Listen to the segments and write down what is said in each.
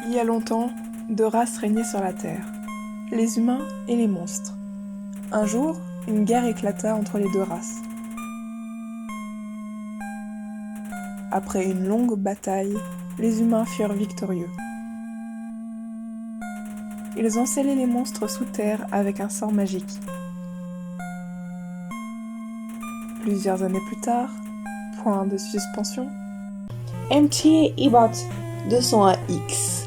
Il y a longtemps, deux races régnaient sur la Terre, les humains et les monstres. Un jour, une guerre éclata entre les deux races. Après une longue bataille, les humains furent victorieux. Ils ont scellé les monstres sous terre avec un sort magique. Plusieurs années plus tard, point de suspension, MT Ebot 201X.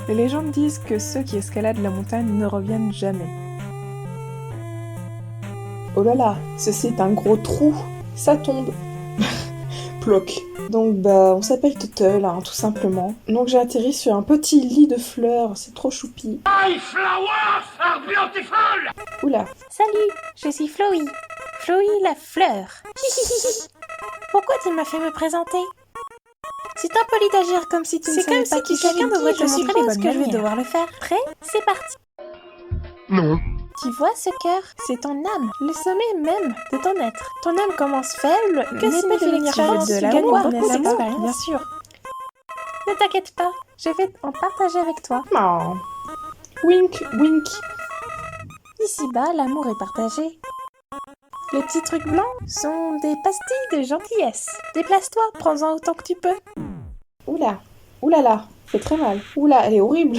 les légendes disent que ceux qui escaladent la montagne ne reviennent jamais. Oh là là, ceci est un gros trou. Ça tombe. Ploc. Donc on s'appelle Tuttle, hein, tout simplement. Donc j'ai atterri sur un petit lit de fleurs, c'est trop choupi. My flowers are beautiful! Oula. Salut, je suis Chloé. Chloé la fleur. Pourquoi tu m'as fait me présenter? C'est impoli d'agir comme si tu ne savais pas qui quelqu'un devrait te montrer les bonnes que je vais devoir le faire. Prêt? C'est parti. Non. Tu vois ce cœur? C'est ton âme, le sommet même de ton être. Ton âme commence faible, que signifie l'expérience? Tu gagnes beaucoup d'expérience. Bien sûr. Ne t'inquiète pas, je vais en partager avec toi. Oh. Wink, wink. Ici-bas, l'amour est partagé. Les petits trucs blancs sont des pastilles de gentillesse. Déplace-toi, prends-en autant que tu peux. Oula. Oula là, fait très mal. Oula, elle est horrible.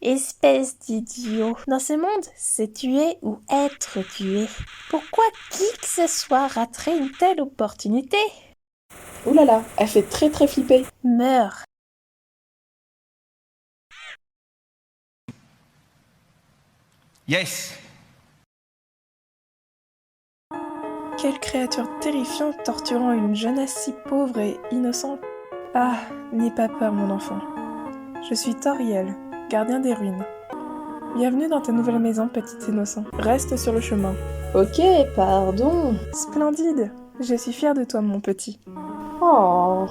Espèce d'idiot. Dans ce monde, c'est tuer ou être tué. Pourquoi qui que ce soit raterait une telle opportunité? Oula là, elle fait très très flipper. Meurs. Yes. Quelle créature terrifiante torturant une jeunesse si pauvre et innocente. Ah, n'aie pas peur mon enfant. Je suis Toriel, gardien des ruines. Bienvenue dans ta nouvelle maison, petit innocent. Reste sur le chemin. Ok, pardon. Splendide. Je suis fière de toi, mon petit. Oh.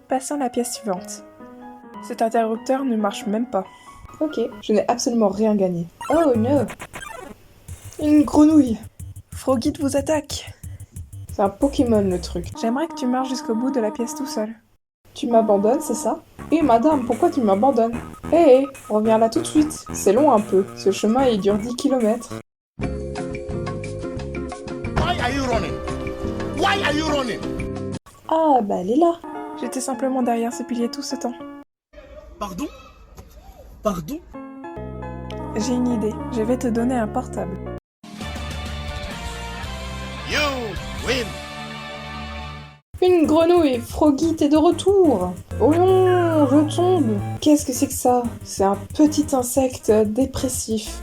Passons à la pièce suivante. Cet interrupteur ne marche même pas. Ok, je n'ai absolument rien gagné. Oh no. Une grenouille. Frogit vous attaque. C'est un Pokémon le truc. J'aimerais que tu marches jusqu'au bout de la pièce tout seul. Tu m'abandonnes, c'est ça? Eh madame, pourquoi tu m'abandonnes? Hé, reviens là tout de suite. C'est long un peu. Ce chemin, il dure 10 km. Why are you running? Why are you running? Ah, bah elle est là. J'étais simplement derrière ce pilier tout ce temps. Pardon? Pardon? J'ai une idée. Je vais te donner un portable. You win! Une grenouille, Froggy, t'es de retour. Oh non, je tombe. Qu'est-ce que c'est que ça? C'est un petit insecte dépressif.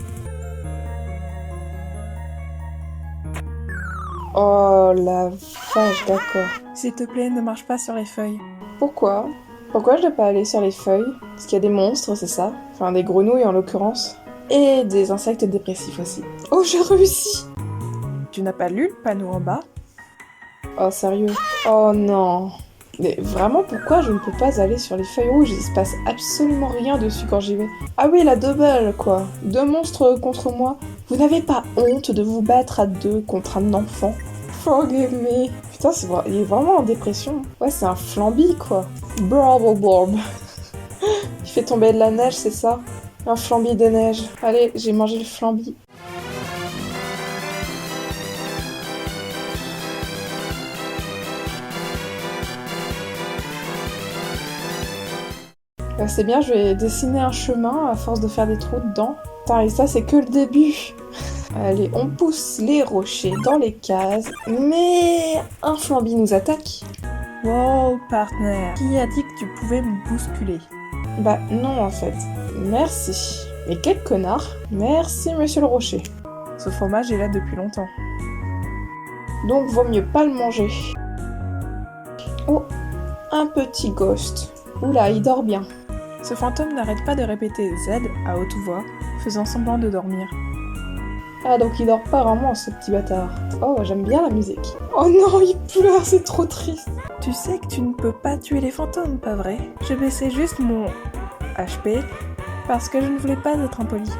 Oh la vache, d'accord. S'il te plaît, ne marche pas sur les feuilles. Pourquoi? Pourquoi je dois pas aller sur les feuilles? Parce qu'il y a des monstres, c'est ça? Enfin, des grenouilles en l'occurrence. Et des insectes dépressifs aussi. Oh, j'ai réussi! Tu n'as pas lu le panneau en bas? Oh, sérieux? Oh non! Mais vraiment, pourquoi je ne peux pas aller sur les feuilles rouges? Il se passe absolument rien dessus quand j'y vais. Ah oui, la double, quoi. Deux monstres contre moi. Vous n'avez pas honte de vous battre à deux contre un enfant? Forgive me. Putain, il est vraiment en dépression. Ouais, c'est un flamby, quoi. Bravo, Bob. Il fait tomber de la neige, c'est ça? Un flamby de neige. Allez, j'ai mangé le flamby. C'est bien, je vais dessiner un chemin à force de faire des trous dedans. Putain, et ça, c'est que le début. Allez, on pousse les rochers dans les cases. Mais un flamby nous attaque. Wow, partner. Qui a dit que tu pouvais me bousculer? Bah non, en fait. Merci. Mais quel connard. Merci, monsieur le rocher. Ce fromage est là depuis longtemps. Donc, vaut mieux pas le manger. Oh, un petit ghost. Oula, il dort bien. Ce fantôme n'arrête pas de répéter Z à haute voix, faisant semblant de dormir. Ah, donc il dort pas vraiment, ce petit bâtard. Oh, j'aime bien la musique. Oh non, il pleure, c'est trop triste. Tu sais que tu ne peux pas tuer les fantômes, pas vrai? Je baissais juste mon HP parce que je ne voulais pas être impoli.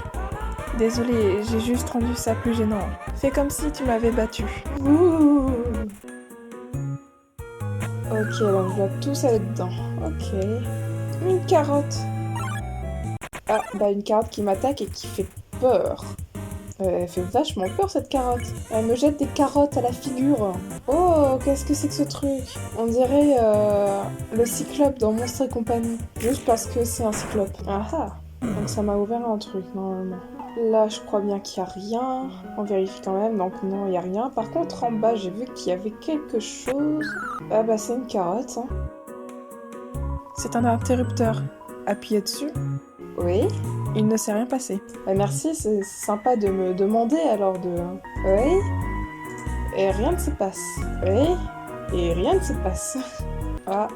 Désolée, j'ai juste rendu ça plus gênant. Fais comme si tu m'avais battu. Ouh. Ok, donc on doit tous aller dedans. Ok. Une carotte. Ah, bah une carotte qui m'attaque et qui fait peur. Elle fait vachement peur cette carotte. Elle me jette des carottes à la figure. Oh, qu'est-ce que c'est que ce truc? On dirait le cyclope dans Monstres et compagnie. Juste parce que c'est un cyclope. Ah ah. Donc ça m'a ouvert un truc normalement. Là, je crois bien qu'il n'y a rien. On vérifie quand même. Donc non, il n'y a rien. Par contre, en bas, j'ai vu qu'il y avait quelque chose. Ah bah c'est une carotte. Hein. C'est un interrupteur. Appuyez dessus. Oui. Il ne s'est rien passé. Bah merci, c'est sympa de me demander alors de... Oui. Et rien ne se passe. Oui. Et rien ne se passe. Ah,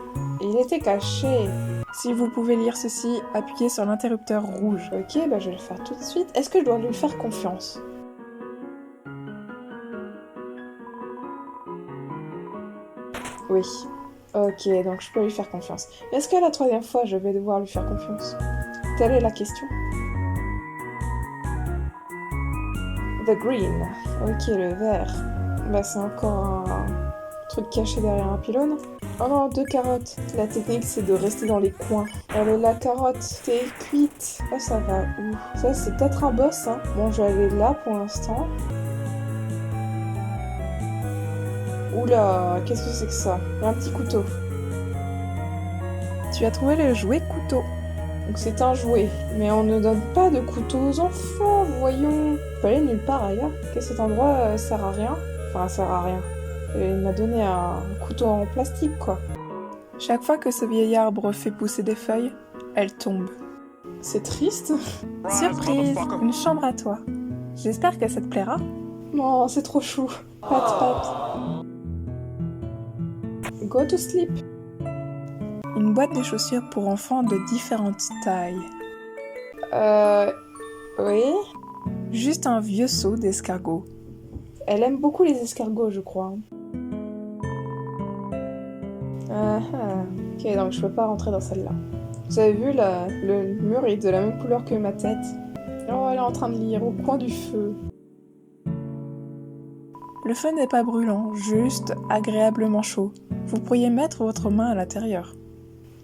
il était caché. Si vous pouvez lire ceci, appuyez sur l'interrupteur rouge. Ok, bah je vais le faire tout de suite. Est-ce que je dois lui faire confiance? Oui. Ok, donc je peux lui faire confiance. Mais est-ce que la troisième fois, je vais devoir lui faire confiance? Telle est la question. The green. Ok, le vert. Bah c'est encore un truc caché derrière un pylône. Oh non, 2 carottes. La technique, c'est de rester dans les coins. Allez, la carotte, t'es cuite. Oh, ça va où? Ça, c'est peut-être un boss, hein. Bon, je vais aller là pour l'instant. Oula, qu'est-ce que c'est que ça? Il y a un petit couteau. Tu as trouvé le jouet couteau. Donc c'est un jouet. Mais on ne donne pas de couteau aux enfants, voyons. Je peux aller nulle part ailleurs. Que cet endroit sert à rien. Enfin, sert à rien. Et il m'a donné un couteau en plastique, quoi. Chaque fois que ce vieil arbre fait pousser des feuilles, elles tombent. C'est triste. Surprise, une chambre à toi. J'espère que ça te plaira. Non, c'est trop chou. Pat, pat. Go to sleep. Une boîte de chaussures pour enfants de différentes tailles. Oui. Juste un vieux seau d'escargot. Elle aime beaucoup les escargots, je crois. Ok, donc je peux pas rentrer dans celle-là. Vous avez vu, le mur est de la même couleur que ma tête. Oh, elle est en train de lire au coin du feu. Le feu n'est pas brûlant, juste agréablement chaud. Vous pourriez mettre votre main à l'intérieur.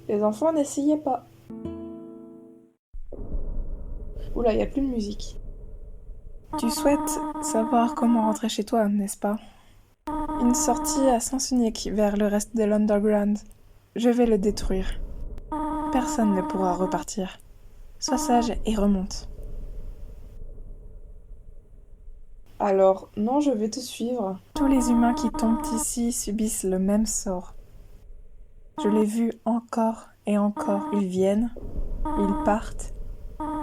Les enfants, n'essayez pas. Oula, il y a plus de musique. Tu souhaites savoir comment rentrer chez toi, n'est-ce pas? Une sortie à sens unique vers le reste de l'Underground. Je vais le détruire. Personne ne pourra repartir. Sois sage et remonte. Alors, non, je vais te suivre. Tous les humains qui tombent ici subissent le même sort. Je l'ai vu encore et encore. Ils viennent, ils partent,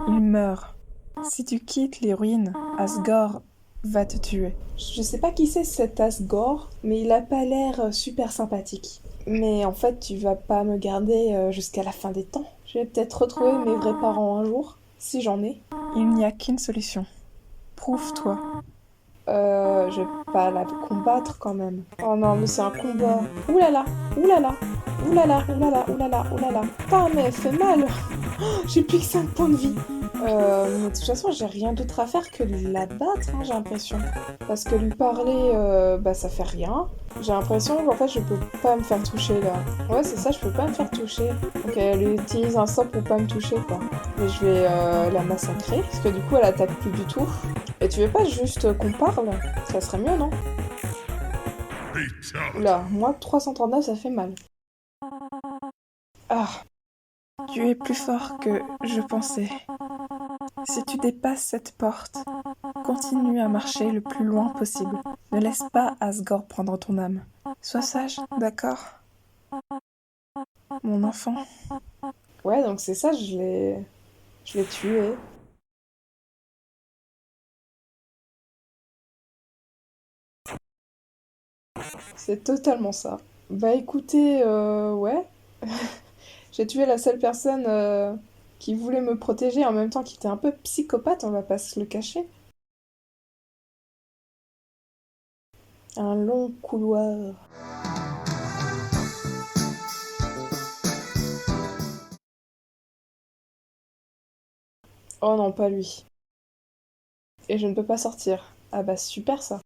ils meurent. Si tu quittes les ruines, Asgore va te tuer. Je sais pas qui c'est cet Asgore, mais il a pas l'air super sympathique. Mais en fait, tu vas pas me garder jusqu'à la fin des temps. Je vais peut-être retrouver mes vrais parents un jour, si j'en ai. Il n'y a qu'une solution. Prouve-toi. Je vais pas la combattre quand même. Oh non, mais c'est un combat. Oulala, oulala, oulala, oulala, oulala, oulala. Putain, mais elle fait mal. Oh, j'ai plus que 5 points de vie. Mais de toute façon, j'ai rien d'autre à faire que de la battre, hein, j'ai l'impression. Parce que lui parler, bah ça fait rien. J'ai l'impression qu'en fait, je peux pas me faire toucher là. Ouais, c'est ça, je peux pas me faire toucher. Donc elle utilise un sort pour pas me toucher, quoi. Mais je vais la massacrer, parce que du coup, elle attaque plus du tout. Et tu veux pas juste qu'on parle? Ça serait mieux, non? Oula, moi 339, ça fait mal. Ah. Tu es plus fort que je pensais. Si tu dépasses cette porte, continue à marcher le plus loin possible. Ne laisse pas Asgore prendre ton âme. Sois sage, d'accord? Mon enfant. Ouais, donc c'est ça, je l'ai tué. C'est totalement ça. Bah écoutez, ouais. J'ai tué la seule personne qui voulait me protéger en même temps qui était un peu psychopathe, on va pas se le cacher. Un long couloir. Oh non, pas lui. Et je ne peux pas sortir. Ah bah super ça.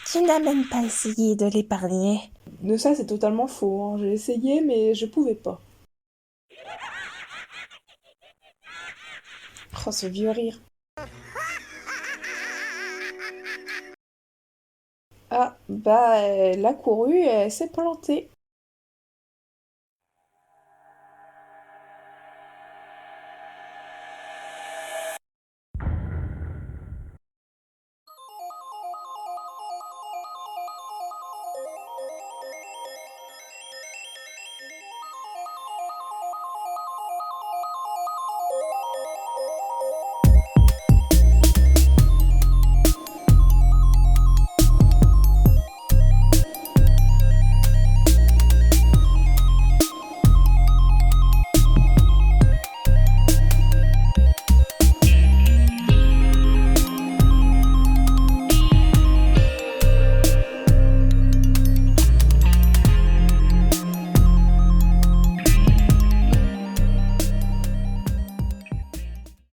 Tu n'as même pas essayé de l'épargner. De ça, c'est totalement faux, hein. J'ai essayé, mais je pouvais pas. Oh, ce vieux rire. Ah, bah, elle a couru et elle s'est plantée.